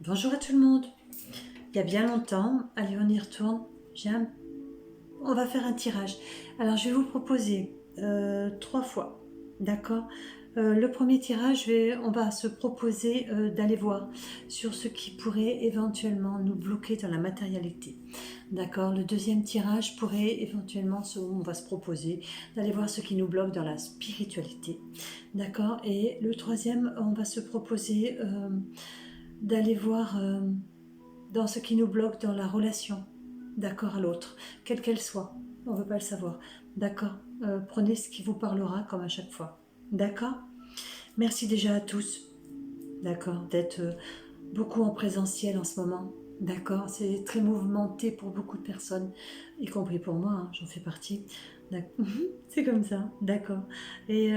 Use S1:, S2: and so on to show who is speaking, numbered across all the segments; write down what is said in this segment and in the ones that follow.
S1: Bonjour à tout le monde. Il y a bien longtemps, allez on y retourne, on va faire un tirage. Alors je vais vous proposer 3 fois, d'accord. Le premier tirage, on va se proposer d'aller voir sur ce qui pourrait éventuellement nous bloquer dans la matérialité. D'accord. Le deuxième tirage pourrait éventuellement, on va se proposer d'aller voir ce qui nous bloque dans la spiritualité. D'accord. Et le troisième, on va se proposer d'aller voir dans ce qui nous bloque dans la relation, d'accord, à l'autre, quelle qu'elle soit. On ne veut pas le savoir. D'accord. Prenez ce qui vous parlera comme à chaque fois. D'accord. Merci déjà à tous. D'accord. D'être beaucoup en présentiel en ce moment. D'accord. C'est très mouvementé pour beaucoup de personnes, y compris pour moi, hein, j'en fais partie. C'est comme ça. D'accord. Et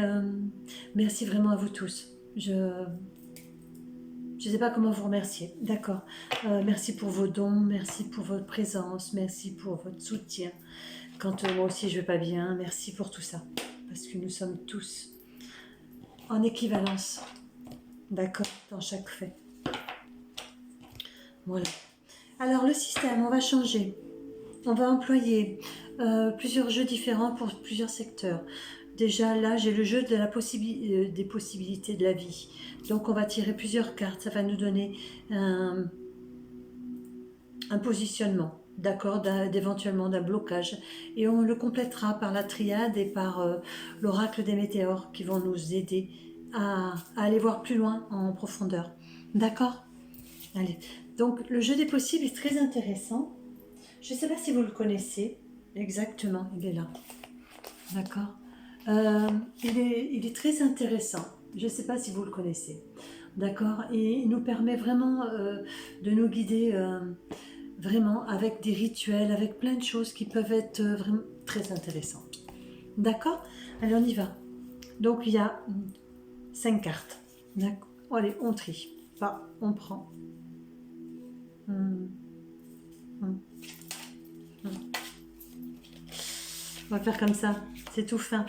S1: merci vraiment à vous tous. Je ne sais pas comment vous remercier. D'accord. Merci pour vos dons, merci pour votre présence, merci pour votre soutien. Quand moi aussi je ne vais pas bien, merci pour tout ça. Parce que nous sommes tous en équivalence. D'accord. Dans chaque fait. Voilà. Alors le système, on va changer. On va employer plusieurs jeux différents pour plusieurs secteurs. Déjà là, j'ai le jeu de des possibilités de la vie. Donc on va tirer plusieurs cartes. Ça va nous donner un positionnement, d'accord, d'éventuellement d'un blocage. Et on le complétera par la triade et par l'oracle des météores qui vont nous aider à aller voir plus loin en profondeur. D'accord. Allez. Donc le jeu des possibles est très intéressant. Je ne sais pas si vous le connaissez. Exactement, il est là. D'accord. Il est très intéressant. Je ne sais pas si vous le connaissez. D'accord. Et il nous permet vraiment de nous guider vraiment avec des rituels, avec plein de choses qui peuvent être vraiment très intéressantes. D'accord. Allez, on y va. Donc il y a 5 cartes. D'accord. Allez, on trie. Pas, on prend. On va faire comme ça, c'est tout fin.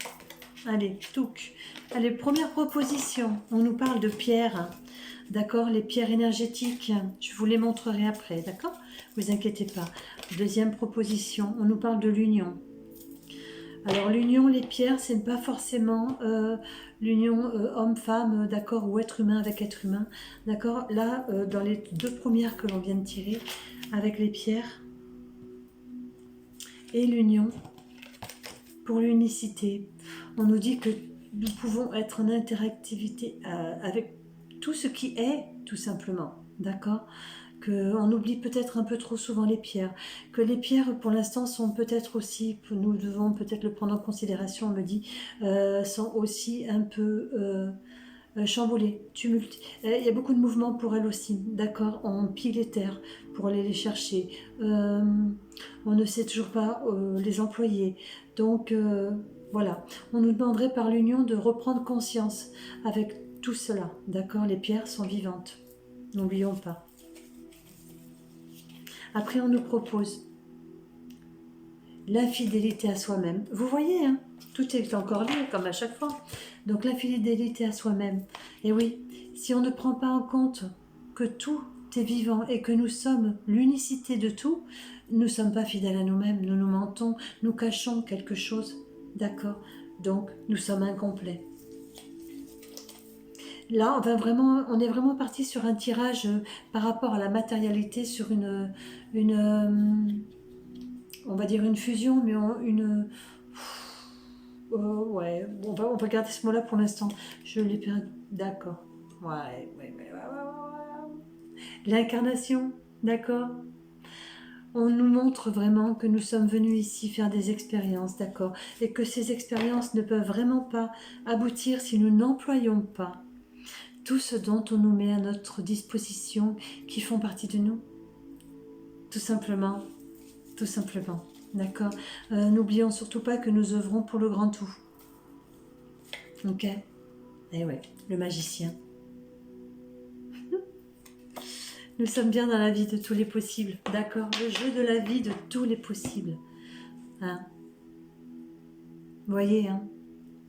S1: Allez, touc. Allez, première proposition, on nous parle de pierres, d'accord, les pierres énergétiques, je vous les montrerai après, d'accord, vous inquiétez pas. Deuxième proposition, on nous parle de l'union. Alors l'union, les pierres, c'est pas forcément l'union homme-femme, d'accord, ou être humain avec être humain, d'accord. Là, dans les 2 premières que l'on vient de tirer, avec les pierres et l'union, pour l'unicité, on nous dit que nous pouvons être en interactivité avec tout ce qui est, tout simplement, d'accord. Qu'on oublie peut-être un peu trop souvent les pierres, que les pierres pour l'instant sont peut-être aussi, nous devons peut-être le prendre en considération, on me dit, sont aussi un peu chamboulées, tumultueuses. Il y a beaucoup de mouvements pour elles aussi, d'accord. On pille les terres pour aller les chercher, on ne sait toujours pas les employer, donc voilà, on nous demanderait par l'union de reprendre conscience avec tout cela, d'accord. Les pierres sont vivantes, n'oublions pas. Après, on nous propose l'infidélité à soi-même. Vous voyez, hein, tout est encore lié, comme à chaque fois. Donc, l'infidélité à soi-même. Et oui, si on ne prend pas en compte que tout est vivant et que nous sommes l'unicité de tout, nous ne sommes pas fidèles à nous-mêmes, nous nous mentons, nous cachons quelque chose, d'accord. Donc, nous sommes incomplets. Là, on est vraiment parti sur un tirage par rapport à la matérialité, sur on va dire une fusion, mais ouais, on va garder ce mot-là pour l'instant. Je l'ai perdu. D'accord. Ouais. L'incarnation, d'accord. On nous montre vraiment que nous sommes venus ici faire des expériences, d'accord, et que ces expériences ne peuvent vraiment pas aboutir si nous n'employons pas tout ce dont on nous met à notre disposition, qui font partie de nous. Tout simplement, d'accord. N'oublions surtout pas que nous œuvrons pour le grand tout. Ok. Eh ouais, le magicien. Nous sommes bien dans la vie de tous les possibles, d'accord. Le jeu de la vie de tous les possibles. Hein. Vous voyez, hein.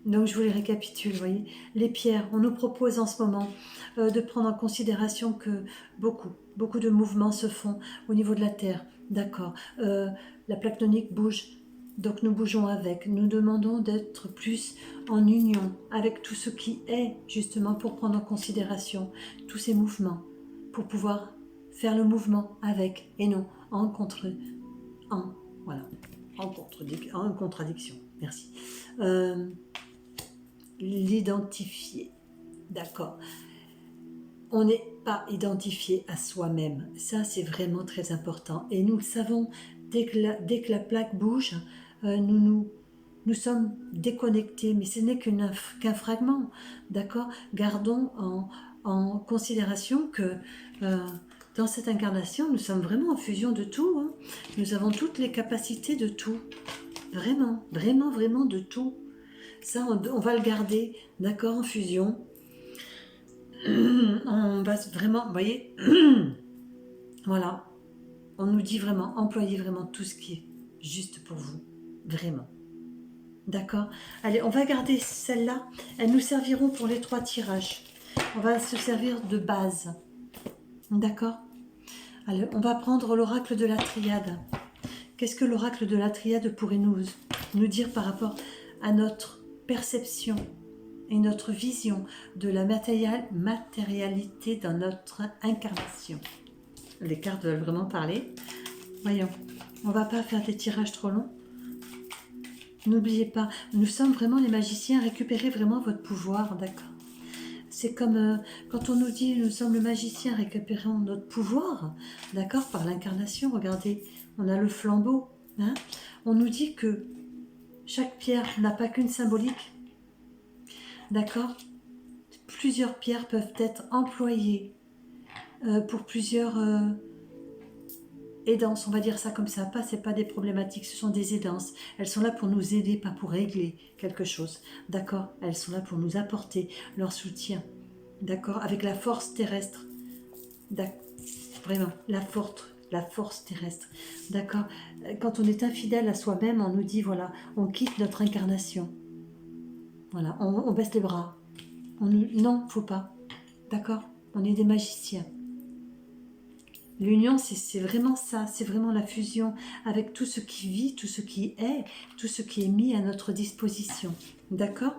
S1: Donc je vous les récapitule, vous voyez. Les pierres, on nous propose en ce moment de prendre en considération que beaucoup de mouvements se font au niveau de la Terre. D'accord. La plaque tectonique bouge, donc nous bougeons avec. Nous demandons d'être plus en union avec tout ce qui est, justement, pour prendre en considération tous ces mouvements, pour pouvoir faire le mouvement avec et non voilà, en contradiction. Merci. L'identifier, d'accord. On n'est pas identifié à soi-même, ça c'est vraiment très important. Et nous le savons, dès que la plaque bouge, nous sommes déconnectés, mais ce n'est qu'un fragment, d'accord. Gardons en considération que dans cette incarnation, nous sommes vraiment en fusion de tout, hein. Nous avons toutes les capacités de tout, vraiment, vraiment, vraiment de tout. Ça, on va le garder, d'accord, en fusion. On va vraiment, vous voyez, voilà, on nous dit vraiment, employez vraiment tout ce qui est juste pour vous, vraiment. D'accord. Allez, on va garder celles-là, elles nous serviront pour les 3 tirages. On va se servir de base, d'accord. Allez, on va prendre l'oracle de la triade. Qu'est-ce que l'oracle de la triade pourrait nous dire par rapport à notre perception et notre vision de la matérialité dans notre incarnation? Les cartes veulent vraiment parler. Voyons, on ne va pas faire des tirages trop longs. N'oubliez pas, nous sommes vraiment les magiciens, récupérez vraiment votre pouvoir, d'accord. C'est comme quand on nous dit nous sommes le magicien, récupérons notre pouvoir, d'accord, par l'incarnation. Regardez, on a le flambeau, hein. On nous dit que chaque pierre n'a pas qu'une symbolique, d'accord. Plusieurs pierres peuvent être employées pour plusieurs aidances, on va dire ça comme ça. C'est pas des problématiques, ce sont des aidances. Elles sont là pour nous aider, pas pour régler quelque chose, d'accord. Elles sont là pour nous apporter leur soutien, d'accord, avec la force terrestre, vraiment, la force terrestre, d'accord. Quand on est infidèle à soi-même, on nous dit, voilà, on quitte notre incarnation, voilà, on baisse les bras, non, faut pas, d'accord, on est des magiciens. L'union, c'est vraiment ça, c'est vraiment la fusion avec tout ce qui vit, tout ce qui est, tout ce qui est mis à notre disposition, d'accord.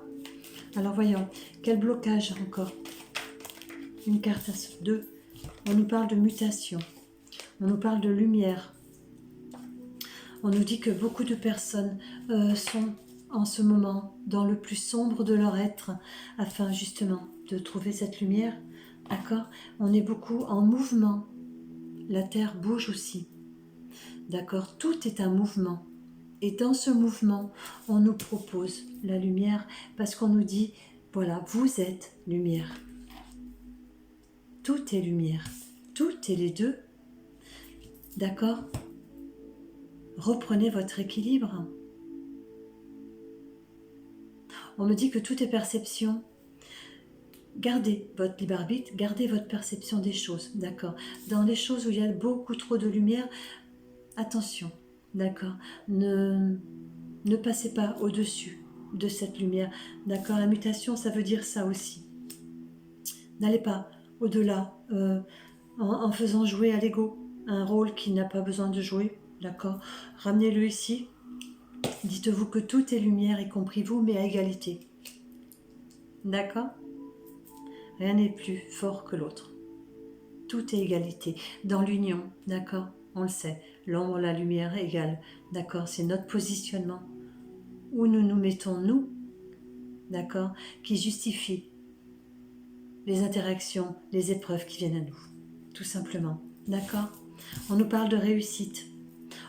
S1: Alors voyons, quel blocage encore. Une carte à 2, on nous parle de mutation, on nous parle de lumière. On nous dit que beaucoup de personnes sont en ce moment dans le plus sombre de leur être, afin justement de trouver cette lumière, d'accord. On est beaucoup en mouvement, la Terre bouge aussi, d'accord. Tout est un mouvement, et dans ce mouvement, on nous propose la lumière, parce qu'on nous dit, voilà, vous êtes lumière. Tout est lumière, tout est les deux, d'accord. Reprenez votre équilibre. On me dit que tout est perception. Gardez votre libre arbitre, gardez votre perception des choses, d'accord. Dans les choses où il y a beaucoup trop de lumière, attention, d'accord. Ne passez pas au-dessus de cette lumière, d'accord. La mutation, ça veut dire ça aussi. N'allez pas au-delà en faisant jouer à l'ego un rôle qui n'a pas besoin de jouer, d'accord. Ramenez-le ici. Dites-vous que tout est lumière, y compris vous, mais à égalité. D'accord? Rien n'est plus fort que l'autre. Tout est égalité. Dans l'union, d'accord? On le sait. L'ombre, la lumière égale. D'accord? C'est notre positionnement. Où nous nous mettons, nous, d'accord? Qui justifie les interactions, les épreuves qui viennent à nous. Tout simplement. D'accord? On nous parle de réussite.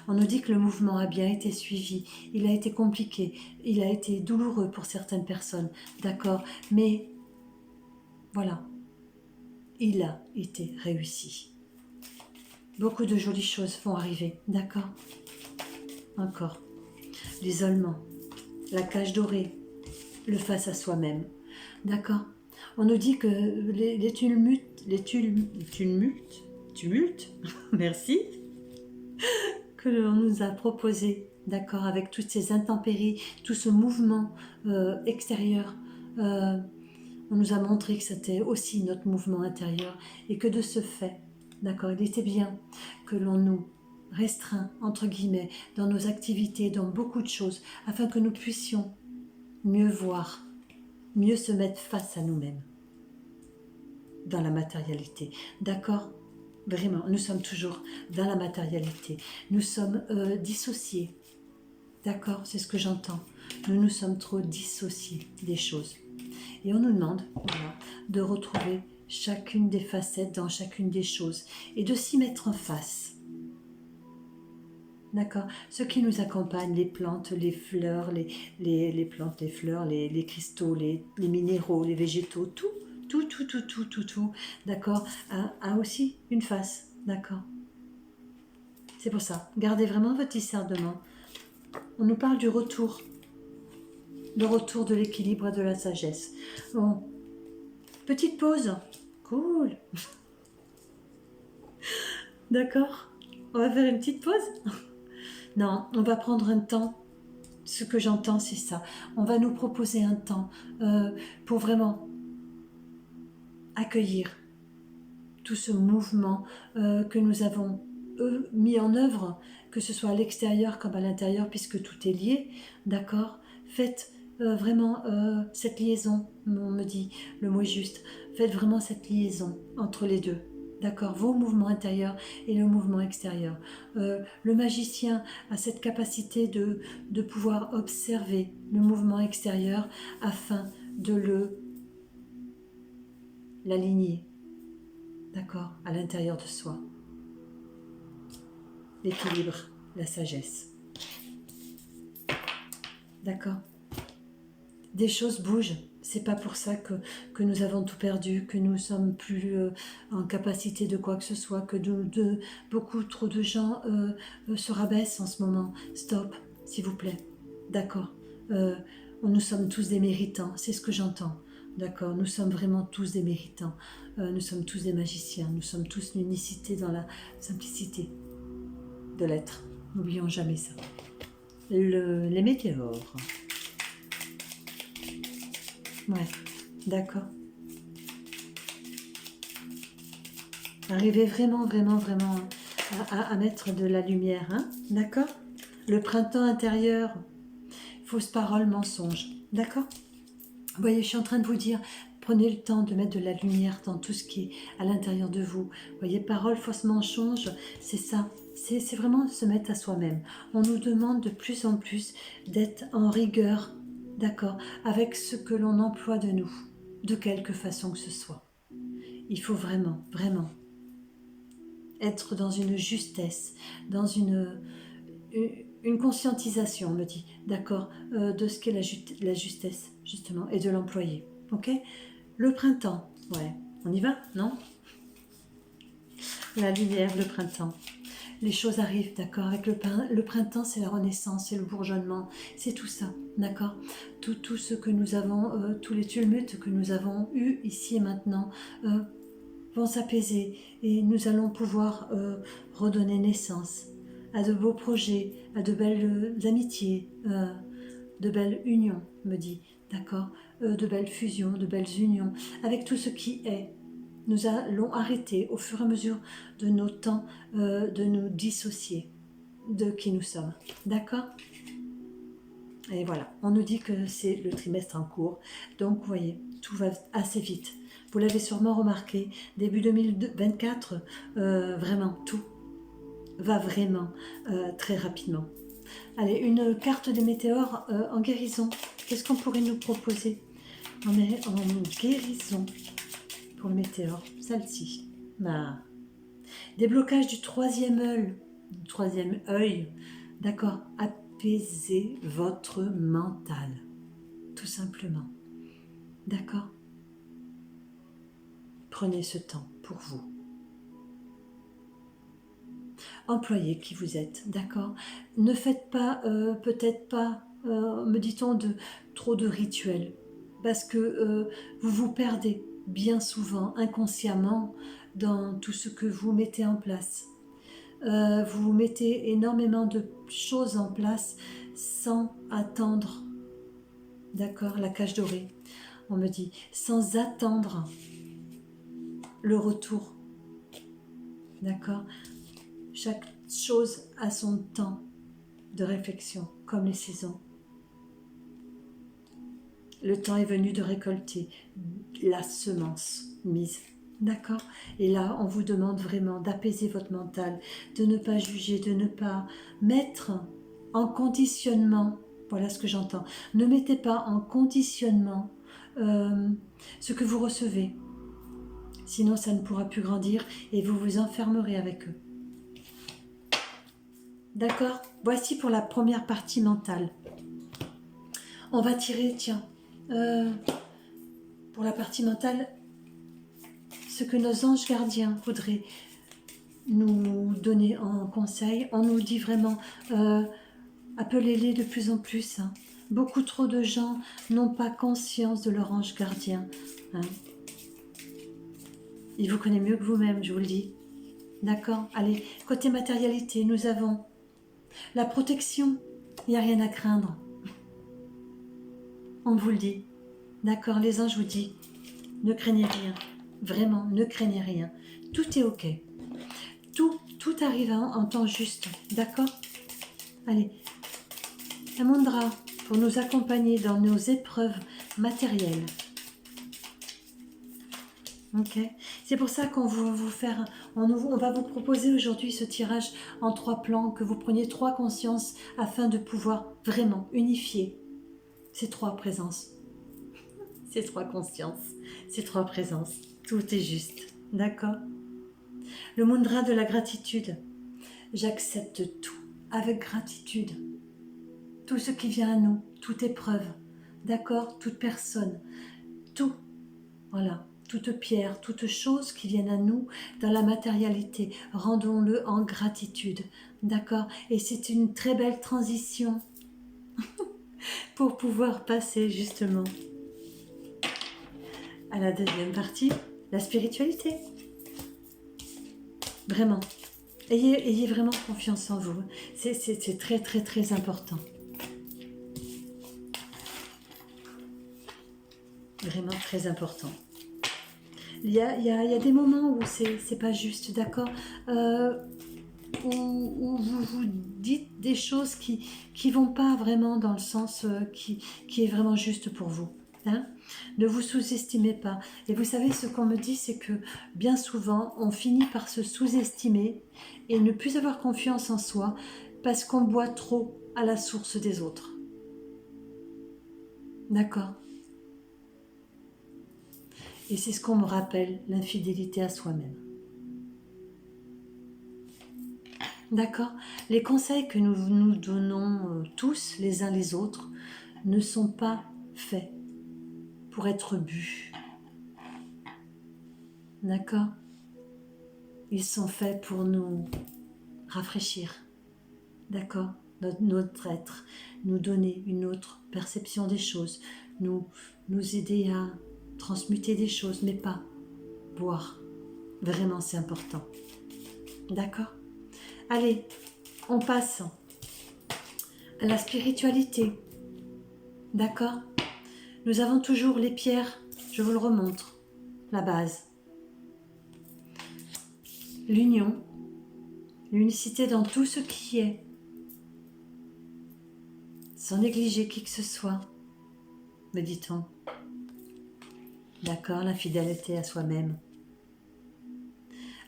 S1: On nous dit que le mouvement a bien été suivi, il a été compliqué, il a été douloureux pour certaines personnes, d'accord, mais voilà, il a été réussi. Beaucoup de jolies choses vont arriver, d'accord. Encore, l'isolement, la cage dorée, le face à soi-même, d'accord. On nous dit que les tumultes, merci, que l'on nous a proposé d'accord, avec toutes ces intempéries, tout ce mouvement extérieur. On nous a montré que c'était aussi notre mouvement intérieur et que de ce fait, d'accord, il était bien que l'on nous restreint, entre guillemets, dans nos activités, dans beaucoup de choses, afin que nous puissions mieux voir, mieux se mettre face à nous-mêmes dans la matérialité. D'accord? Vraiment, nous sommes toujours dans la matérialité. Nous sommes dissociés. D'accord? C'est ce que j'entends. Nous nous sommes trop dissociés des choses. Et on nous demande, voilà, de retrouver chacune des facettes dans chacune des choses et de s'y mettre en face. D'accord? Ce qui nous accompagne, les plantes, les fleurs, les plantes, les fleurs, les cristaux, les minéraux, les végétaux, tout, d'accord, a aussi une face, d'accord? C'est pour ça, gardez vraiment votre discernement. On nous parle du retour, le retour de l'équilibre et de la sagesse. Bon, petite pause, cool. D'accord? On va faire une petite pause? Non, on va prendre un temps. Ce que j'entends, c'est ça. On va nous proposer un temps pour vraiment accueillir tout ce mouvement que nous avons mis en œuvre, que ce soit à l'extérieur comme à l'intérieur, puisque tout est lié, d'accord? Faites vraiment cette liaison, on me dit, le mot est juste, faites vraiment cette liaison entre les deux. D'accord, vos mouvements intérieurs et le mouvement extérieur. Le magicien a cette capacité de pouvoir observer le mouvement extérieur afin de l'aligner, d'accord, à l'intérieur de soi. L'équilibre, la sagesse. D'accord? Des choses bougent. C'est pas pour ça que nous avons tout perdu, que nous sommes plus en capacité de quoi que ce soit, que beaucoup trop de gens se rabaissent en ce moment. Stop, s'il vous plaît. D'accord. Nous sommes tous des méritants, c'est ce que j'entends. D'accord. Nous sommes vraiment tous des méritants. Nous sommes tous des magiciens. Nous sommes tous l'unicité dans la simplicité de l'être. N'oublions jamais ça. Les météores. Ouais, d'accord. Arrivez vraiment, vraiment, vraiment à mettre de la lumière, hein, d'accord? Le printemps intérieur, fausse parole, mensonge, d'accord? Vous voyez, je suis en train de vous dire, prenez le temps de mettre de la lumière dans tout ce qui est à l'intérieur de vous. Vous voyez, parole, fausse mensonge, c'est ça. C'est vraiment se mettre à soi-même. On nous demande de plus en plus d'être en rigueur, d'accord, avec ce que l'on emploie de nous, de quelque façon que ce soit. Il faut vraiment, vraiment être dans une justesse, dans une conscientisation, on me dit, d'accord, de ce qu'est la justesse, justement, et de l'employer. Ok? Le printemps, ouais, on y va, non? La lumière, le printemps. Les choses arrivent, d'accord? Avec le printemps, c'est la renaissance, c'est le bourgeonnement, c'est tout ça, d'accord? Tout ce que nous avons, tous les tumultes que nous avons eus ici et maintenant, vont s'apaiser et nous allons pouvoir redonner naissance à de beaux projets, à de belles amitiés, de belles unions, me dit, d'accord, de belles fusions, de belles unions, avec tout ce qui est. Nous allons arrêter au fur et à mesure de nos temps de nous dissocier de qui nous sommes, d'accord? Et voilà, on nous dit que c'est le trimestre en cours, donc vous voyez, tout va assez vite. Vous l'avez sûrement remarqué, début 2024, vraiment, tout va vraiment très rapidement. Allez, une carte des météores en guérison. Qu'est-ce qu'on pourrait nous proposer en guérison pour le météore? Celle-ci. Ah. Déblocage du troisième œil. D'accord. Apaisez votre mental. Tout simplement. D'accord? Prenez ce temps pour vous. Employez qui vous êtes, d'accord? Ne faites pas, peut-être pas, me dit-on, trop de rituels, parce que vous vous perdez bien souvent inconsciemment dans tout ce que vous mettez en place. Vous mettez énormément de choses en place sans attendre, d'accord, la cage dorée, on me dit, sans attendre le retour, d'accord. Chaque chose a son temps de réflexion, comme les saisons. Le temps est venu de récolter la semence mise. D'accord? Et là, on vous demande vraiment d'apaiser votre mental, de ne pas juger, de ne pas mettre en conditionnement, voilà ce que j'entends, ne mettez pas en conditionnement ce que vous recevez. Sinon, ça ne pourra plus grandir et vous vous enfermerez avec eux. D'accord? Voici pour la première partie mentale. On va tirer, tiens, pour la partie mentale, ce que nos anges gardiens voudraient nous donner en conseil. On nous dit vraiment, appelez-les de plus en plus. Hein. Beaucoup trop de gens n'ont pas conscience de leur ange gardien. Hein. Il vous connaît mieux que vous-même, je vous le dis. D'accord? Allez, côté matérialité, nous avons la protection. Il n'y a rien à craindre. On vous le dit. D'accord? Les anges vous disent, ne craignez rien. Vraiment, ne craignez rien. Tout est ok. Tout arrive en temps juste. D'accord? Allez. Un mandra pour nous accompagner dans nos épreuves matérielles. Ok? C'est pour ça qu'on va vous faire, on va vous proposer aujourd'hui ce tirage en 3 plans, que vous preniez 3 consciences afin de pouvoir vraiment unifier ces 3 présences. Ces 3 consciences, ces 3 présences. Tout est juste. D'accord? Le mudra de la gratitude. J'accepte tout avec gratitude. Tout ce qui vient à nous, toute épreuve. D'accord? Toute personne. Tout. Voilà. Toute pierre, toute chose qui vienne à nous dans la matérialité. Rendons-le en gratitude. D'accord? Et c'est une très belle transition pour pouvoir passer justement à la deuxième partie, la spiritualité. Vraiment. Ayez vraiment confiance en vous. C'est très, très, très important. Vraiment très important. Il y a des moments où c'est pas juste, d'accord, où vous vous dites des choses qui vont pas vraiment dans le sens qui est vraiment juste pour vous. Hein? Ne vous sous-estimez pas. Et vous savez, ce qu'on me dit, c'est que bien souvent, on finit par se sous-estimer et ne plus avoir confiance en soi parce qu'on boit trop à la source des autres. D'accord? Et c'est ce qu'on me rappelle, l'infidélité à soi-même. D'accord? Les conseils que nous nous donnons tous les uns les autres ne sont pas faits pour être bu. D'accord? Ils sont faits pour nous rafraîchir. D'accord? Notre être, nous donner une autre perception des choses, nous aider à transmuter des choses, mais pas boire. Vraiment, c'est important. D'accord? Allez, on passe à la spiritualité. D'accord? Nous avons toujours les pierres, je vous le remontre, la base. L'union, l'unicité dans tout ce qui est, sans négliger qui que ce soit, me dit-on. D'accord? La fidélité à soi-même.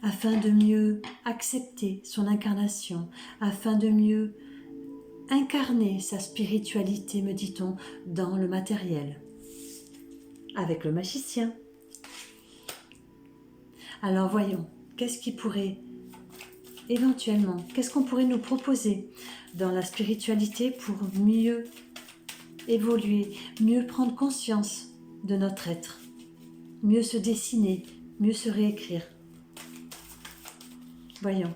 S1: Afin de mieux accepter son incarnation, afin de mieux incarner sa spiritualité, me dit-on, dans le matériel, avec le magicien. Alors voyons, qu'est-ce qui pourrait, éventuellement, qu'est-ce qu'on pourrait nous proposer dans la spiritualité pour mieux évoluer, mieux prendre conscience de notre être, mieux se dessiner, mieux se réécrire. Voyons,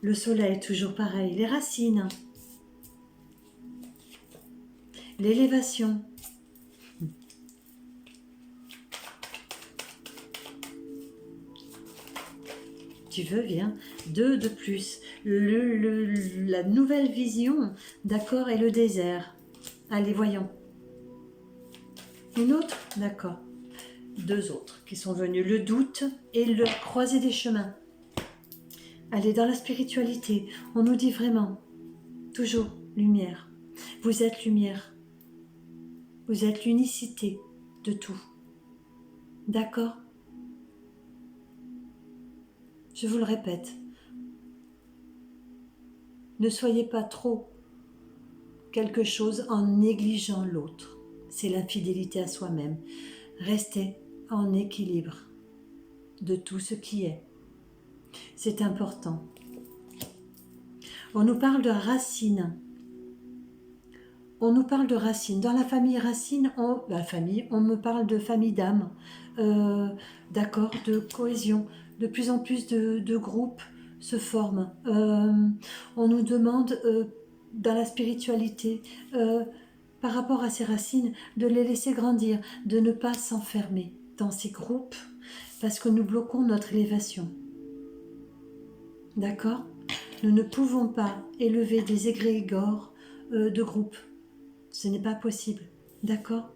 S1: le soleil toujours pareil, les racines, l'élévation, tu veux, viens. 2 de plus. La nouvelle vision, d'accord, et le désert. Allez, voyons. Une autre? D'accord. 2 autres qui sont venus. Le doute et le croisé des chemins. Allez, dans la spiritualité, on nous dit vraiment, toujours, lumière. Vous êtes lumière. Vous êtes l'unicité de tout. D'accord? Je vous le répète. Ne soyez pas trop quelque chose en négligeant l'autre. C'est l'infidélité à soi-même. Restez en équilibre de tout ce qui est. C'est important. On nous parle de racines. On nous parle de racines. Dans la famille racine, on me parle de famille d'âme, d'accord, de cohésion. De plus en plus de groupes se forment. On nous demande, dans la spiritualité, par rapport à ces racines, de les laisser grandir, de ne pas s'enfermer dans ces groupes, parce que nous bloquons notre élévation. D'accord? Nous ne pouvons pas élever des égrégores de groupes. Ce n'est pas possible. D'accord?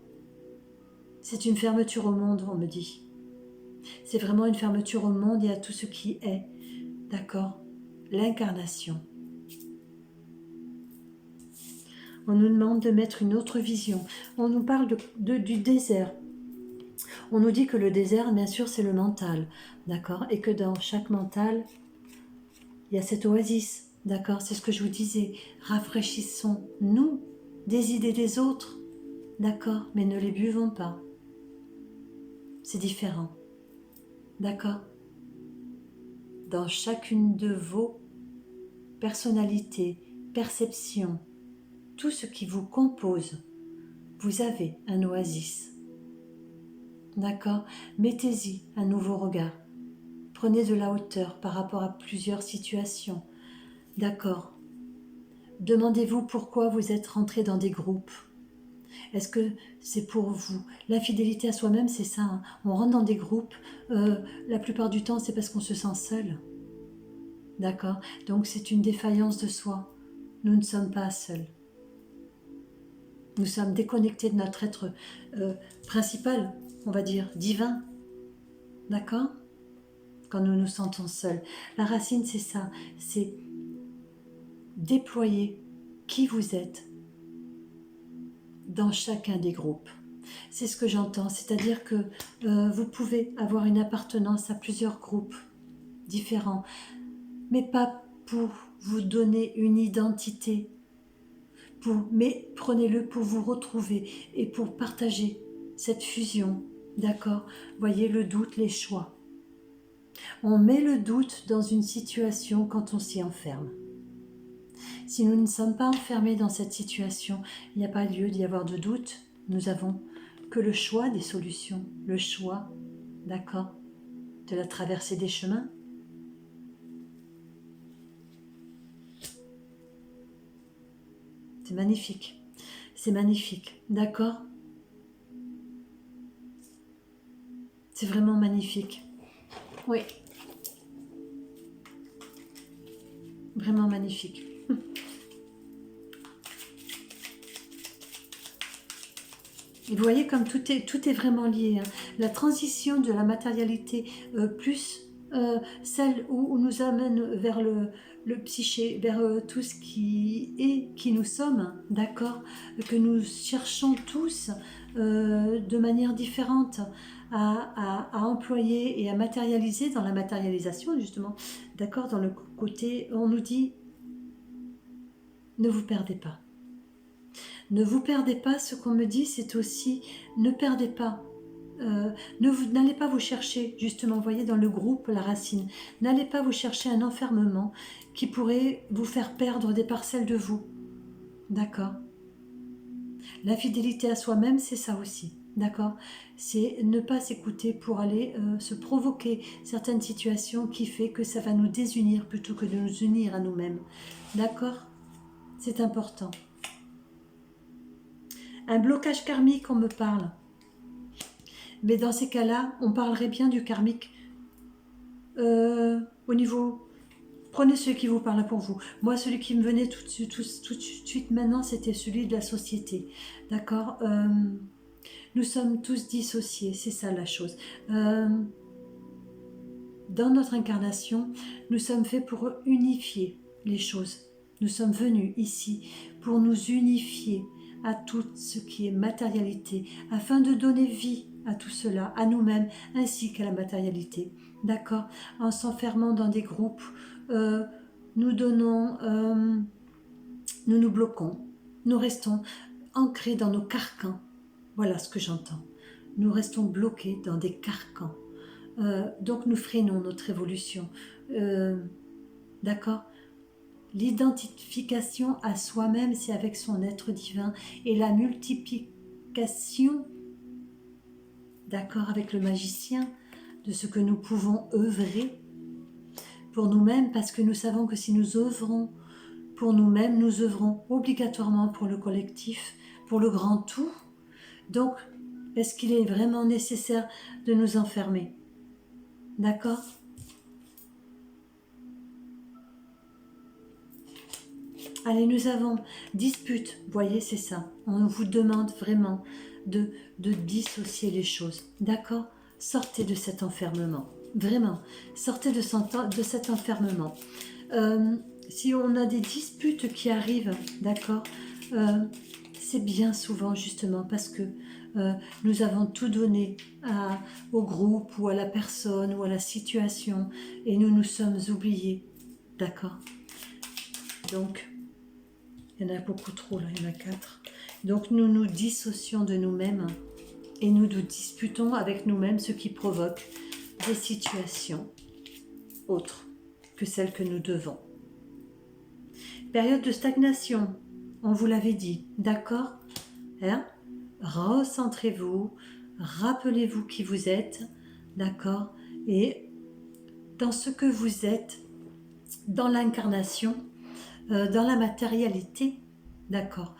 S1: C'est une fermeture au monde, on me dit. C'est vraiment une fermeture au monde et à tout ce qui est. D'accord? L'incarnation. On nous demande de mettre une autre vision. On nous parle du désert. On nous dit que le désert, bien sûr, c'est le mental. D'accord? Et que dans chaque mental, il y a cette oasis. D'accord? C'est ce que je vous disais. Rafraîchissons-nous des idées des autres. D'accord? Mais ne les buvons pas. C'est différent. D'accord? Dans chacune de vos personnalités, perceptions, tout ce qui vous compose, vous avez un oasis. D'accord? Mettez-y un nouveau regard. Prenez de la hauteur par rapport à plusieurs situations. D'accord? Demandez-vous pourquoi vous êtes rentré dans des groupes. Est-ce que c'est pour vous? L'infidélité à soi-même, c'est ça. Hein. On rentre dans des groupes. La plupart du temps, c'est parce qu'on se sent seul. D'accord? Donc, c'est une défaillance de soi. Nous ne sommes pas seuls. Nous sommes déconnectés de notre être principal, on va dire, divin. D'accord? Quand nous nous sentons seuls. La racine, c'est ça. C'est déployer qui vous êtes dans chacun des groupes. C'est ce que j'entends, c'est-à-dire que vous pouvez avoir une appartenance à plusieurs groupes différents, mais pas pour vous donner une identité, mais prenez-le pour vous retrouver et pour partager cette fusion, d'accord? Voyez le doute, les choix. On met le doute dans une situation quand on s'y enferme. Si nous ne sommes pas enfermés dans cette situation, il n'y a pas lieu d'y avoir de doute. Nous avons que le choix des solutions, le choix, d'accord, de la traversée des chemins. C'est magnifique, d'accord? C'est vraiment magnifique. Oui, vraiment magnifique. Et vous voyez comme tout est vraiment lié. Hein. La transition de la matérialité plus celle où nous amène vers le psyché, vers tout ce qui est, qui nous sommes, d'accord, que nous cherchons tous de manière différente à employer et à matérialiser dans la matérialisation justement, d'accord, dans le côté, on nous dit, ne vous perdez pas. Ne vous perdez pas, ce qu'on me dit, c'est aussi, ne perdez pas. N'allez pas vous chercher, justement, vous voyez, dans le groupe, la racine. N'allez pas vous chercher un enfermement qui pourrait vous faire perdre des parcelles de vous. D'accord? L'infidélité à soi-même, c'est ça aussi. D'accord? C'est ne pas s'écouter pour aller se provoquer certaines situations qui fait que ça va nous désunir plutôt que de nous unir à nous-mêmes. D'accord? C'est important. Un blocage karmique, on me parle. Mais dans ces cas-là, on parlerait bien du karmique. au niveau... Prenez celui qui vous parle pour vous. Moi, celui qui me venait tout de suite maintenant, c'était celui de la société. D'accord. Nous sommes tous dissociés, c'est ça la chose. Dans notre incarnation, nous sommes faits pour unifier les choses. Nous sommes venus ici pour nous unifier à tout ce qui est matérialité, afin de donner vie à tout cela, à nous-mêmes, ainsi qu'à la matérialité. D'accord. En s'enfermant dans des groupes, nous donnons, nous nous bloquons, nous restons ancrés dans nos carcans. Voilà ce que j'entends. Nous restons bloqués dans des carcans. Donc nous freinons notre évolution. D'accord. L'identification à soi-même, c'est avec son être divin. Et la multiplication, d'accord, avec le magicien, de ce que nous pouvons œuvrer pour nous-mêmes, parce que nous savons que si nous œuvrons pour nous-mêmes, nous œuvrons obligatoirement pour le collectif, pour le grand tout. Donc, est-ce qu'il est vraiment nécessaire de nous enfermer? D'accord? Allez, nous avons dispute. Vous voyez, c'est ça. On vous demande vraiment de dissocier les choses. D'accord? Sortez de cet enfermement. Vraiment, sortez de cet enfermement. Si on a des disputes qui arrivent, d'accord, c'est bien souvent justement parce que nous avons tout donné au groupe ou à la personne ou à la situation et nous nous sommes oubliés, d'accord. Donc, il y en a beaucoup trop là, il y en a 4. Donc nous nous dissocions de nous-mêmes et nous nous disputons avec nous-mêmes, ce qui provoque des situations autres que celles que nous devons. Période de stagnation, on vous l'avait dit, d'accord, hein? Recentrez-vous, rappelez-vous qui vous êtes, d'accord, et dans ce que vous êtes, dans l'incarnation, dans la matérialité, d'accord,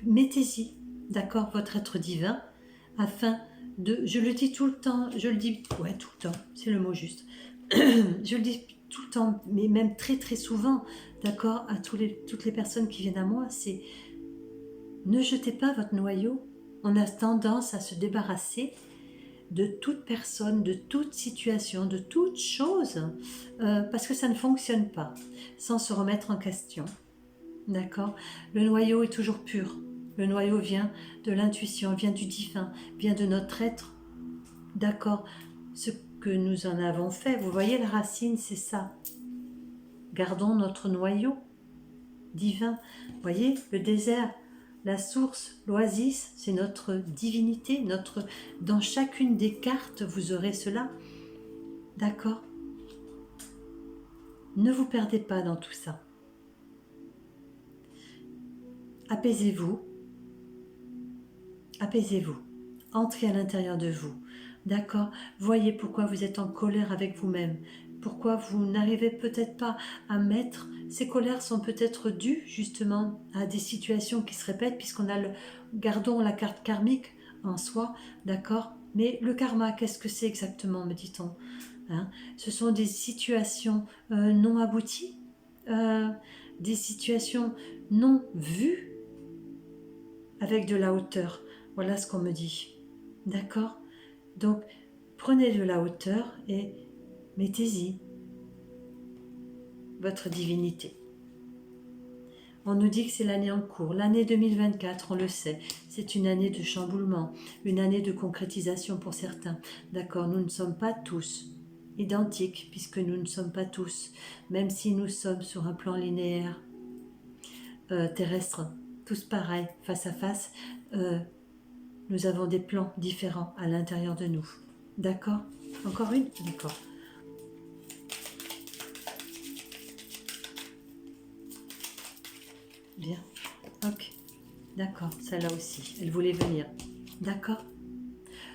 S1: mettez-y, d'accord, votre être divin, afin de, je le dis tout le temps, je le dis, ouais, tout le temps, c'est le mot juste, je le dis tout le temps, mais même très très souvent, d'accord, à toutes les personnes qui viennent à moi, c'est ne jetez pas votre noyau. On a tendance à se débarrasser de toute personne, de toute situation, de toute chose, parce que ça ne fonctionne pas, sans se remettre en question. D'accord? Le noyau est toujours pur. Le noyau vient de l'intuition, vient du divin, vient de notre être. D'accord? Ce que nous en avons fait, vous voyez la racine, c'est ça. Gardons notre noyau divin. Vous voyez, le désert, la source, l'oasis, c'est notre divinité. Dans chacune des cartes, vous aurez cela. D'accord? Ne vous perdez pas dans tout ça. Apaisez-vous. Apaisez-vous. Entrez à l'intérieur de vous. D'accord? Voyez pourquoi vous êtes en colère avec vous-même. Pourquoi vous n'arrivez peut-être pas à mettre... Ces colères sont peut-être dues justement à des situations qui se répètent puisqu'on a gardons la carte karmique en soi, d'accord? Mais le karma, qu'est-ce que c'est exactement, me dit-on, hein? Ce sont des situations non abouties, des situations non vues avec de la hauteur. Voilà ce qu'on me dit. D'accord? Donc, prenez de la hauteur et mettez-y votre divinité. On nous dit que c'est l'année en cours. L'année 2024, on le sait, c'est une année de chamboulement, une année de concrétisation pour certains. D'accord, nous ne sommes pas tous identiques, puisque nous ne sommes pas tous, même si nous sommes sur un plan linéaire, terrestre, tous pareils, face à face, nous avons des plans différents à l'intérieur de nous. D'accord? Encore une? D'accord. Bien. Ok. D'accord, celle-là aussi. Elle voulait venir. D'accord?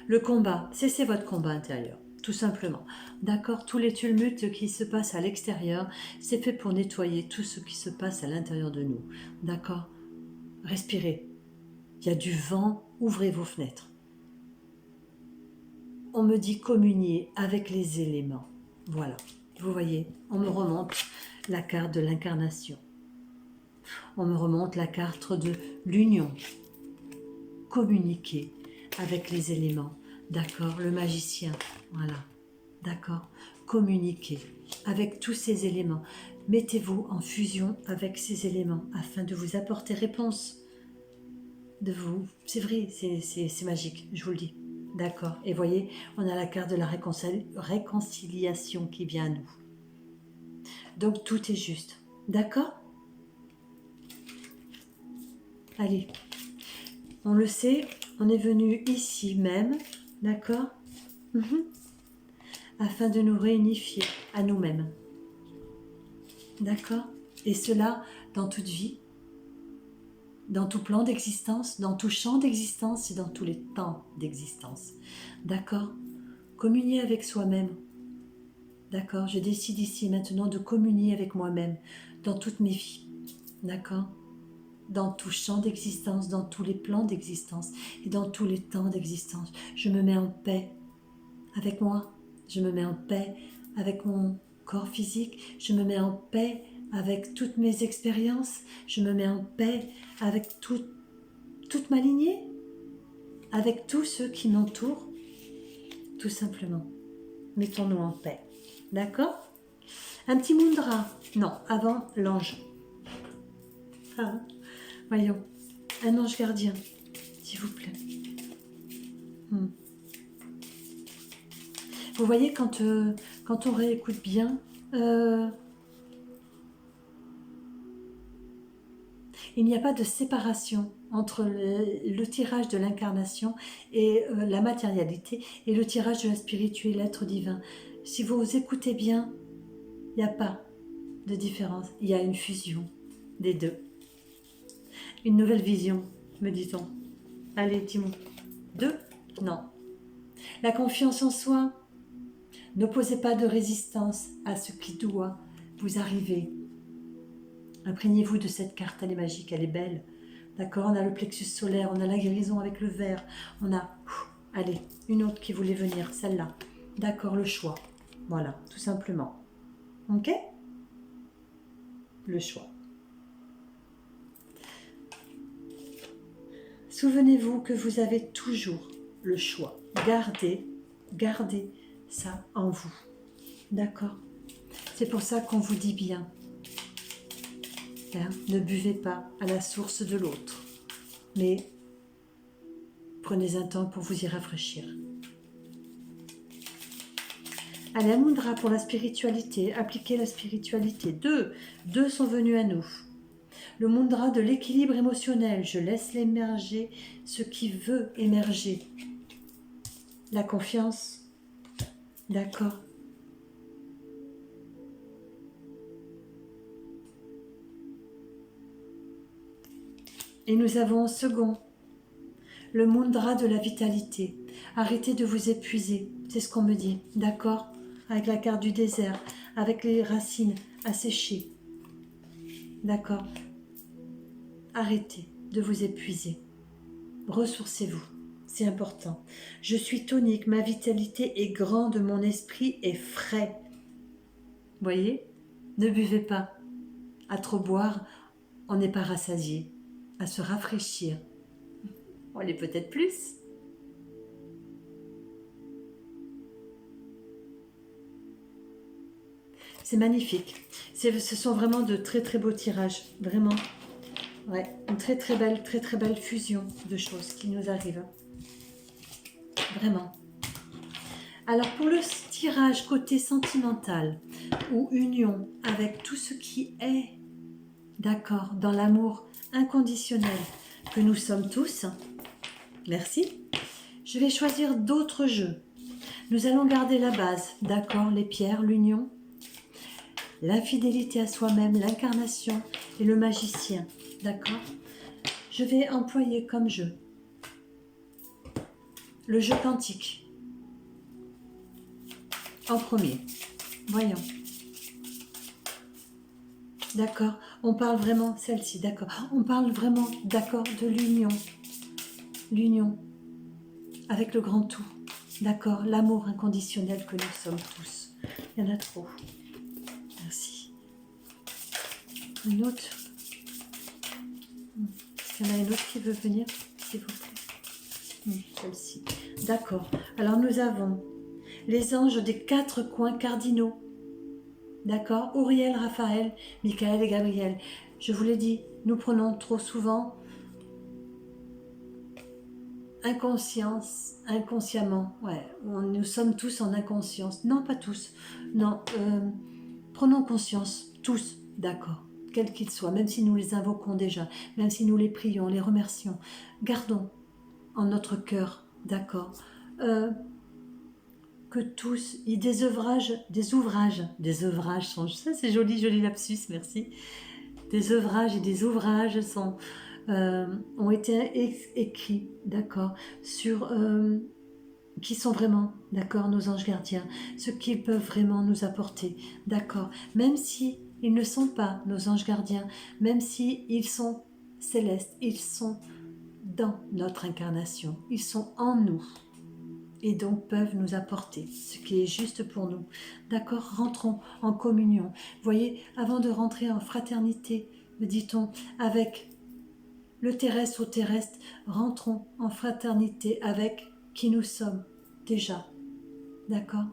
S1: Le combat, cessez votre combat intérieur. Tout simplement. D'accord? Tous les tumultes qui se passent à l'extérieur, c'est fait pour nettoyer tout ce qui se passe à l'intérieur de nous. D'accord? Respirez. Il y a du vent, ouvrez vos fenêtres. On me dit communier avec les éléments. Voilà. Vous voyez, on me remonte la carte de l'incarnation. On me remonte la carte de l'union. Communiquer avec les éléments. D'accord, le magicien. Voilà. D'accord. Communiquer avec tous ces éléments. Mettez-vous en fusion avec ces éléments afin de vous apporter réponse. De vous. C'est vrai, c'est magique, je vous le dis. D'accord. Et voyez, on a la carte de la réconciliation qui vient à nous. Donc tout est juste. D'accord? Allez. On le sait, on est venu ici même. D'accord? Afin de nous réunifier à nous-mêmes. D'accord? Et cela dans toute vie, dans tout plan d'existence, dans tout champ d'existence et dans tous les temps d'existence. D'accord? Communier avec soi-même. D'accord? Je décide ici maintenant de communier avec moi-même dans toutes mes vies. D'accord? Dans tout champ d'existence, dans tous les plans d'existence et dans tous les temps d'existence. Je me mets en paix avec moi. Je me mets en paix avec mon corps physique. Je me mets en paix avec toutes mes expériences. Je me mets en paix avec toute ma lignée, avec tous ceux qui m'entourent. Tout simplement. Mettons-nous en paix. D'accord? Un petit mudra. Non, avant l'ange. Ah, voyons. Un ange gardien, s'il vous plaît. Vous voyez, quand on réécoute bien, il n'y a pas de séparation entre le tirage de l'incarnation et la matérialité et le tirage de la spiritualité, l'être divin. Si vous écoutez bien, il n'y a pas de différence. Il y a une fusion des deux. Une nouvelle vision, me dit-on. Allez, dis-moi. Deux? Non. La confiance en soi. N'opposez pas de résistance à ce qui doit vous arriver. Imprégnez-vous de cette carte, elle est magique, elle est belle. D'accord? On a le plexus solaire, on a la guérison avec le vert, on a... Allez, une autre qui voulait venir, celle-là. D'accord, le choix. Voilà, tout simplement. Ok? Le choix. Souvenez-vous que vous avez toujours le choix. Gardez ça en vous. D'accord? C'est pour ça qu'on vous dit bien. Hein? Ne buvez pas à la source de l'autre, mais prenez un temps pour vous y rafraîchir. Allez, un mudra pour la spiritualité. Appliquez la spiritualité. Deux sont venus à nous. Le mudra de l'équilibre émotionnel. Je laisse émerger ce qui veut émerger. La confiance. D'accord. Et nous avons en second le mudra de la vitalité. Arrêtez de vous épuiser, c'est ce qu'on me dit, d'accord? Avec la carte du désert, avec les racines asséchées. D'accord? Arrêtez de vous épuiser. Ressourcez-vous, c'est important. Je suis tonique, ma vitalité est grande, mon esprit est frais. Voyez? Ne buvez pas. À trop boire, on n'est pas rassasié. À se rafraîchir, on l'est peut-être plus. C'est magnifique. Ce sont vraiment de très très beaux tirages. Vraiment. Ouais, une très très belle fusion de choses qui nous arrivent. Vraiment. Alors pour le tirage côté sentimental ou union avec tout ce qui est, d'accord, dans l'amour inconditionnel que nous sommes tous, merci, je vais choisir d'autres jeux. Nous allons garder la base, d'accord, les pierres, l'union, l'infidélité à soi-même, l'incarnation et le magicien, d'accord. Je vais employer comme jeu le jeu quantique en premier. Voyons. D'accord, on parle vraiment, celle-ci, d'accord. On parle vraiment, d'accord, de l'union. L'union avec le grand tout. D'accord, l'amour inconditionnel que nous sommes tous. Il y en a trop. Merci. Une autre. Est-ce qu'il y en a une autre qui veut venir, s'il vous plaît? Celle-ci. D'accord. Alors nous avons les anges des 4 coins cardinaux. D'accord? Uriel, Raphaël, Michael et Gabriel. Je vous l'ai dit, nous prenons trop souvent inconsciemment. Ouais, nous sommes tous en inconscience. Non, pas tous. Non, prenons conscience, tous, d'accord, quels qu'ils soient, même si nous les invoquons déjà, même si nous les prions, les remercions. Gardons en notre cœur, d'accord, que tous, des ouvrages, ça c'est joli lapsus, merci. Des œuvrages et des ouvrages ont été écrits, d'accord, sur qui sont vraiment, d'accord, nos anges gardiens, ce qu'ils peuvent vraiment nous apporter, d'accord, même si ils ne sont pas nos anges gardiens, même si ils sont célestes, ils sont dans notre incarnation, ils sont en nous et donc peuvent nous apporter ce qui est juste pour nous. D'accord, rentrons en communion. Voyez, avant de rentrer en fraternité, me dit-on, avec le terrestre au terrestre, rentrons en fraternité avec qui nous sommes déjà. D'accord?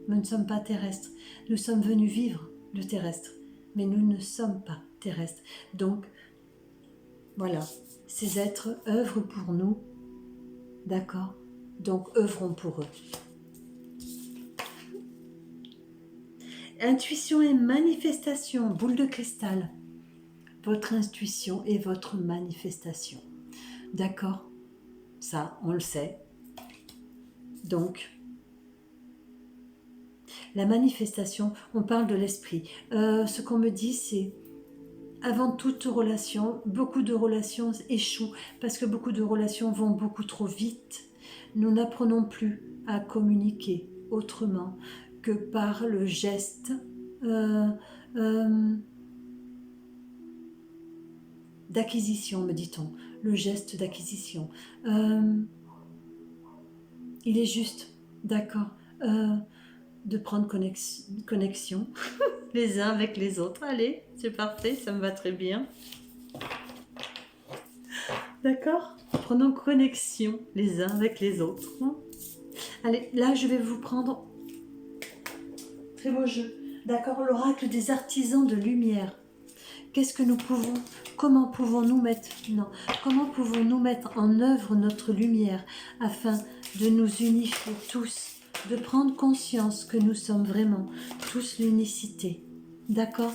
S1: Nous ne sommes pas terrestres. Nous sommes venus vivre le terrestre, mais nous ne sommes pas terrestres. Donc, voilà, ces êtres œuvrent pour nous. D'accord? Donc, œuvrons pour eux. Intuition et manifestation, boule de cristal. Votre intuition et votre manifestation. D'accord? Ça, on le sait. Donc, la manifestation, on parle de l'esprit. Ce qu'on me dit, c'est avant toute relation, beaucoup de relations échouent parce que beaucoup de relations vont beaucoup trop vite. Nous n'apprenons plus à communiquer autrement que par le geste d'acquisition, me dit-on. Le geste d'acquisition. Il est juste, d'accord, de prendre connexion les uns avec les autres. Allez, c'est parfait, ça me va très bien. D'accord? Prenons connexion les uns avec les autres. Allez, là, je vais vous prendre... Très beau jeu. D'accord, l'oracle des artisans de lumière. Qu'est-ce que nous pouvons... Comment pouvons-nous mettre... Non. Comment pouvons-nous mettre en œuvre notre lumière afin de nous unifier tous, de prendre conscience que nous sommes vraiment tous l'unicité. D'accord?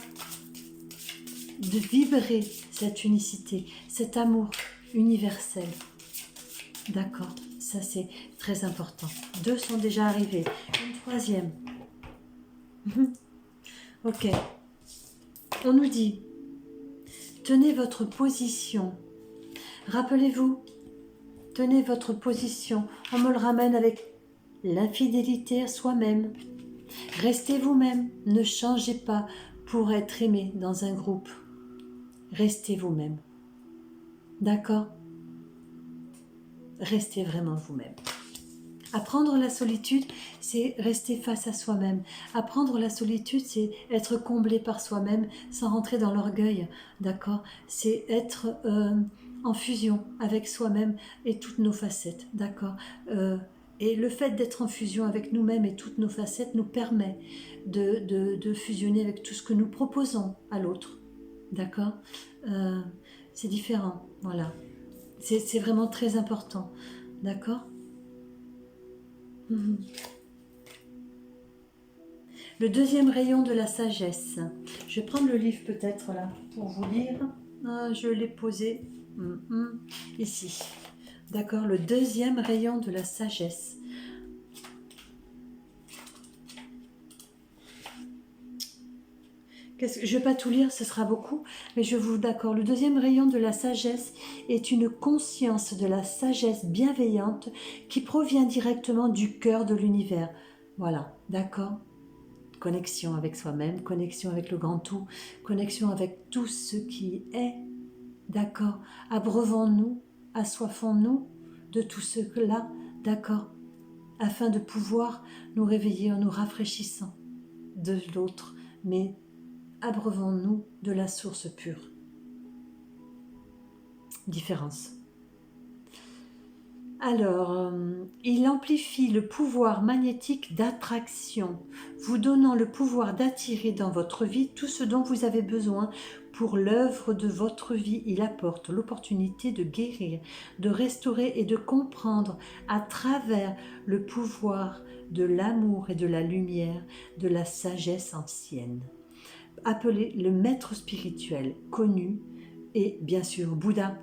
S1: De vibrer cette unicité, cet amour universel. D'accord? Ça, c'est très important. 2 sont déjà arrivés. Une troisième. Ok. On nous dit, tenez votre position. Rappelez-vous, tenez votre position. On me le ramène avec l'infidélité à soi-même. Restez vous-même. Ne changez pas pour être aimé dans un groupe. Restez vous-même. D'accord? Restez vraiment vous-même. Apprendre la solitude, c'est rester face à soi-même. Apprendre la solitude, c'est être comblé par soi-même sans rentrer dans l'orgueil. D'accord? C'est être en fusion avec soi-même et toutes nos facettes. D'accord? Et le fait d'être en fusion avec nous-mêmes et toutes nos facettes nous permet de fusionner avec tout ce que nous proposons à l'autre. D'accord? C'est différent. Voilà. C'est vraiment très important. D'accord? Le deuxième rayon de la sagesse. Je vais prendre le livre peut-être là pour vous lire. Je l'ai posé ici. D'accord, le deuxième rayon de la sagesse. Je ne vais pas tout lire, ce sera beaucoup, mais je vous d'accord. Le deuxième rayon de la sagesse est une conscience de la sagesse bienveillante qui provient directement du cœur de l'univers. Voilà, d'accord? Connexion avec soi-même, connexion avec le grand tout, connexion avec tout ce qui est, d'accord? Abreuvons-nous, assoiffons-nous de tout cela, d'accord? Afin de pouvoir nous réveiller en nous rafraîchissant de l'autre, mais abreuvons-nous de la source pure. Différence. Alors, il amplifie le pouvoir magnétique d'attraction, vous donnant le pouvoir d'attirer dans votre vie tout ce dont vous avez besoin pour l'œuvre de votre vie. Il apporte l'opportunité de guérir, de restaurer et de comprendre à travers le pouvoir de l'amour et de la lumière, de la sagesse ancienne. Appelé le maître spirituel connu et bien sûr Bouddha.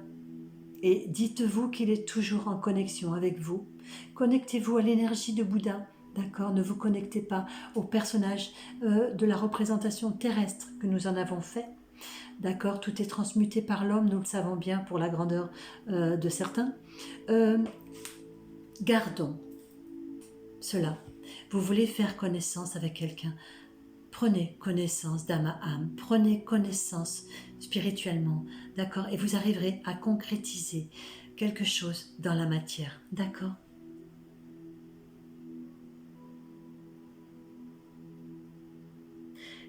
S1: Et dites-vous qu'il est toujours en connexion avec vous. Connectez-vous à l'énergie de Bouddha, d'accord? Ne vous connectez pas au personnage de la représentation terrestre que nous en avons fait, d'accord? Tout est transmuté par l'homme, nous le savons bien pour la grandeur de certains. Gardons cela. Vous voulez faire connaissance avec quelqu'un, prenez connaissance d'âme à âme, prenez connaissance spirituellement, d'accord? Et vous arriverez à concrétiser quelque chose dans la matière, d'accord?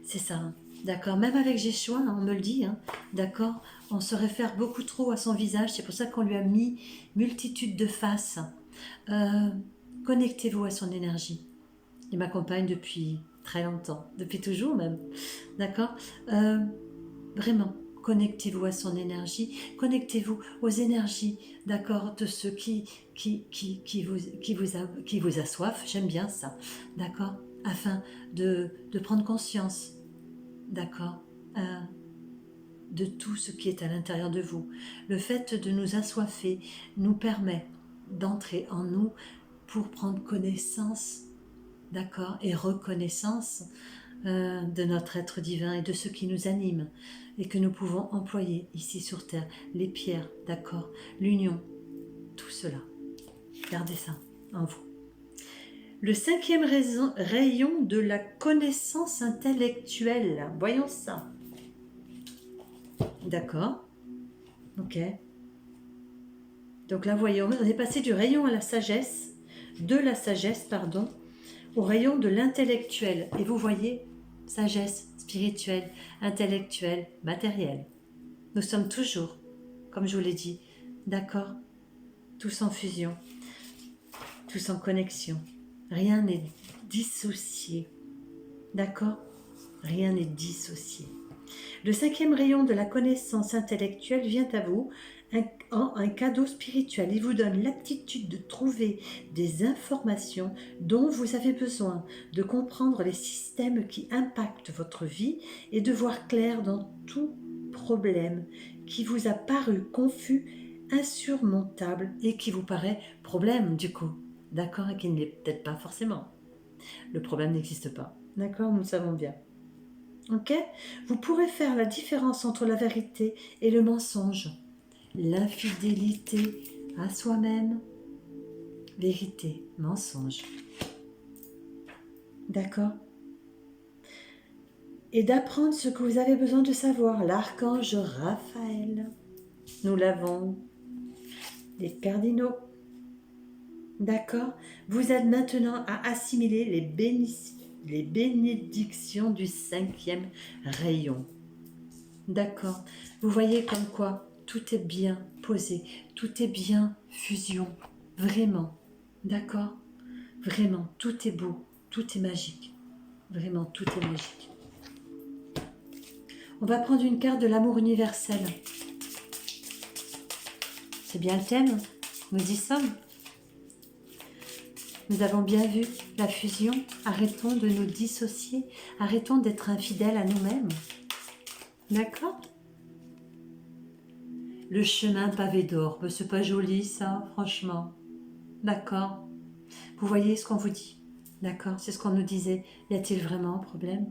S1: C'est ça, hein, d'accord? Même avec Yeshua, hein, on me le dit, hein, d'accord? On se réfère beaucoup trop à son visage, c'est pour ça qu'on lui a mis multitude de faces. Connectez-vous à son énergie. Il m'accompagne depuis très longtemps, depuis toujours même, d'accord? Vraiment, connectez-vous à son énergie, connectez-vous aux énergies, d'accord, de ceux qui vous assoiffent, j'aime bien ça, d'accord, afin de prendre conscience, d'accord, de tout ce qui est à l'intérieur de vous. Le fait de nous assoiffer nous permet d'entrer en nous pour prendre connaissance, d'accord, et reconnaissance de notre être divin et de ce qui nous anime et que nous pouvons employer ici sur Terre, les pierres, d'accord, l'union, tout cela. Gardez ça en vous. Le cinquième rayon de la connaissance intellectuelle, voyons ça. D'accord, ok. Donc là, voyons, on est passé du rayon à la sagesse, de la sagesse, pardon, au rayon de l'intellectuel. Et vous voyez, sagesse spirituelle, intellectuelle, matérielle. Nous sommes toujours, comme je vous l'ai dit, d'accord, tous en fusion, tous en connexion. Rien n'est dissocié, d'accord? Rien n'est dissocié. Le cinquième rayon de la connaissance intellectuelle vient à vous en un cadeau spirituel. Il vous donne l'aptitude de trouver des informations dont vous avez besoin, de comprendre les systèmes qui impactent votre vie et de voir clair dans tout problème qui vous a paru confus, insurmontable et qui vous paraît problème du coup. D'accord? Et qui ne l'est peut-être pas forcément. Le problème n'existe pas. D'accord? Nous le savons bien. Ok? Vous pourrez faire la différence entre la vérité et le mensonge. L'infidélité à soi-même. Vérité, mensonge. D'accord? Et d'apprendre ce que vous avez besoin de savoir. L'archange Raphaël. Nous l'avons. Les cardinaux. D'accord? Vous êtes maintenant à assimiler les bénédictions du cinquième rayon. D'accord? Vous voyez comme quoi tout est bien posé, tout est bien fusion. Vraiment. D'accord? Vraiment, tout est beau, tout est magique. Vraiment, tout est magique. On va prendre une carte de l'amour universel. C'est bien le thème? Nous y sommes. Nous avons bien vu la fusion. Arrêtons de nous dissocier. Arrêtons d'être infidèles à nous-mêmes. D'accord? Le chemin pavé d'or. C'est pas joli ça, franchement. D'accord? Vous voyez ce qu'on vous dit? D'accord? C'est ce qu'on nous disait. Y a-t-il vraiment un problème?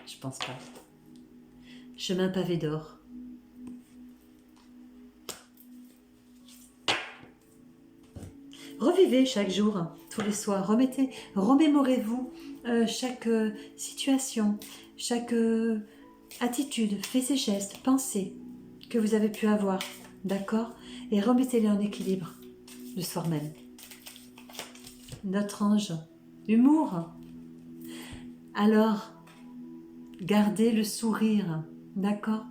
S1: Je pense pas. Chemin pavé d'or. Revivez chaque jour, tous les soirs. Remémorez-vous chaque situation, chaque attitude, faits et gestes, pensées que vous avez pu avoir. D'accord? Et remettez-les en équilibre le soir même. Notre ange, humour. Alors, Gardez le sourire, d'accord?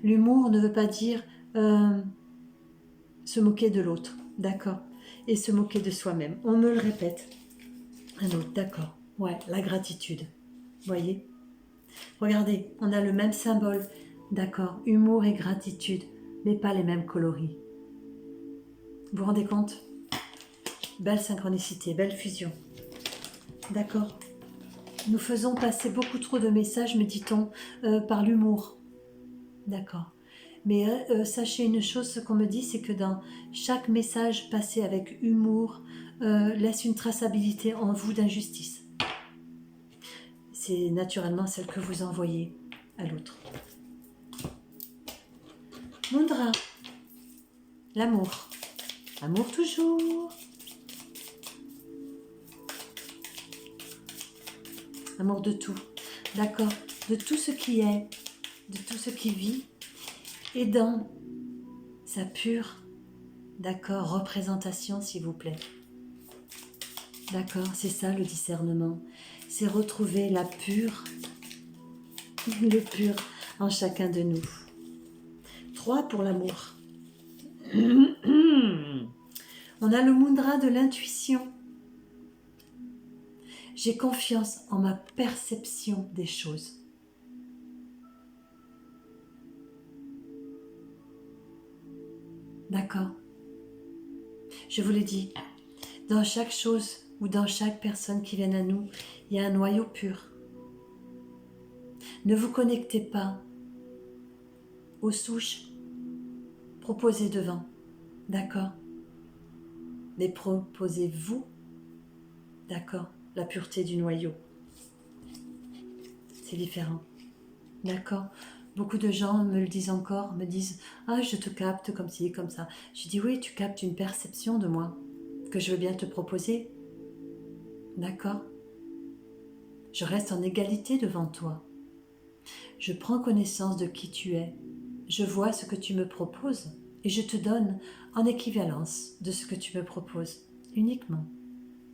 S1: L'humour ne veut pas dire se moquer de l'autre, d'accord? Et se moquer de soi-même. On me le répète. Un autre, d'accord. Ouais, la gratitude. Voyez? Regardez, on a le même symbole. D'accord, humour et gratitude, mais pas les mêmes coloris. Vous vous rendez compte? Belle synchronicité, belle fusion. D'accord. Nous faisons passer beaucoup trop de messages, me dit-on, par l'humour. D'accord. Mais sachez une chose, ce qu'on me dit, c'est que dans chaque message passé avec humour, laisse une traçabilité en vous d'injustice. C'est naturellement celle que vous envoyez à l'autre. Mudra, l'amour. Amour toujours. Amour de tout, d'accord, de tout ce qui est, de tout ce qui vit, et dans sa pure, d'accord, représentation, s'il vous plaît. D'accord, c'est ça le discernement, c'est retrouver la pure, le pur en chacun de nous. 3 pour l'amour. On a le mudra de l'intuition. J'ai confiance en ma perception des choses. D'accord. Je vous l'ai dit, dans chaque chose ou dans chaque personne qui vient à nous, il y a un noyau pur. Ne vous connectez pas aux souches proposées devant. D'accord. Mais proposez-vous, d'accord, la pureté du noyau. C'est différent. D'accord. Beaucoup de gens me le disent encore, me disent « Ah, je te capte comme ci, comme ça. » Je dis « Oui, tu captes une perception de moi que je veux bien te proposer. » D'accord. Je reste en égalité devant toi. Je prends connaissance de qui tu es. Je vois ce que tu me proposes et je te donne en équivalence de ce que tu me proposes. Uniquement.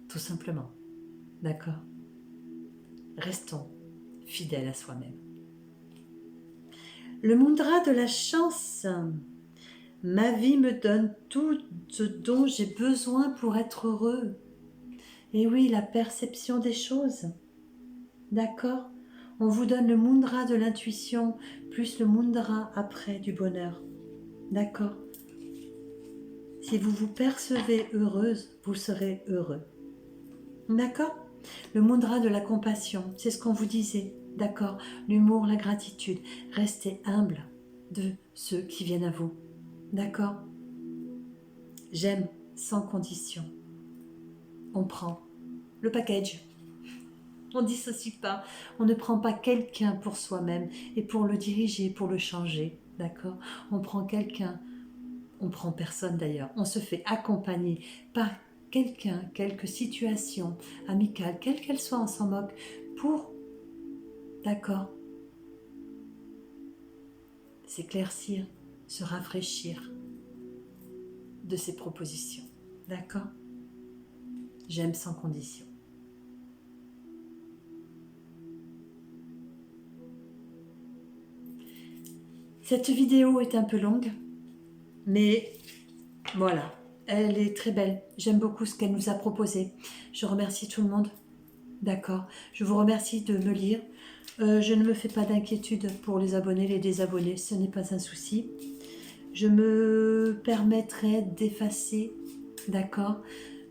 S1: Tout simplement. D'accord. Restons fidèles à soi-même. Le mudra de la chance. Ma vie me donne tout ce dont j'ai besoin pour être heureux. Et oui, la perception des choses. D'accord? On vous donne le mudra de l'intuition, plus le mudra après du bonheur. D'accord? Si vous vous percevez heureuse, vous serez heureux. D'accord? Le mudra de la compassion, c'est ce qu'on vous disait. D'accord? L'humour, la gratitude. Restez humble de ceux qui viennent à vous. D'accord? J'aime sans condition. On prend le package. On ne dissocie pas. On ne prend pas quelqu'un pour soi-même et pour le diriger, pour le changer. D'accord? On prend quelqu'un, on prend personne d'ailleurs. On se fait accompagner par quelqu'un, quelque situation amicale, quelle qu'elle soit, on s'en moque, pour, d'accord, s'éclaircir, se rafraîchir de ses propositions. D'accord? J'aime sans condition. Cette vidéo est un peu longue, mais voilà, elle est très belle. J'aime beaucoup ce qu'elle nous a proposé. Je remercie tout le monde. D'accord. Je vous remercie de me lire. Je ne me fais pas d'inquiétude pour les abonnés, les désabonnés. Ce n'est pas un souci. Je me permettrai d'effacer, d'accord,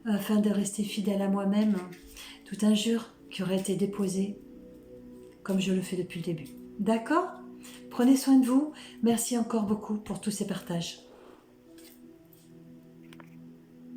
S1: afin de rester fidèle à moi-même, toute injure qui aurait été déposée, comme je le fais depuis le début. D'accord? Prenez soin de vous. Merci encore beaucoup pour tous ces partages.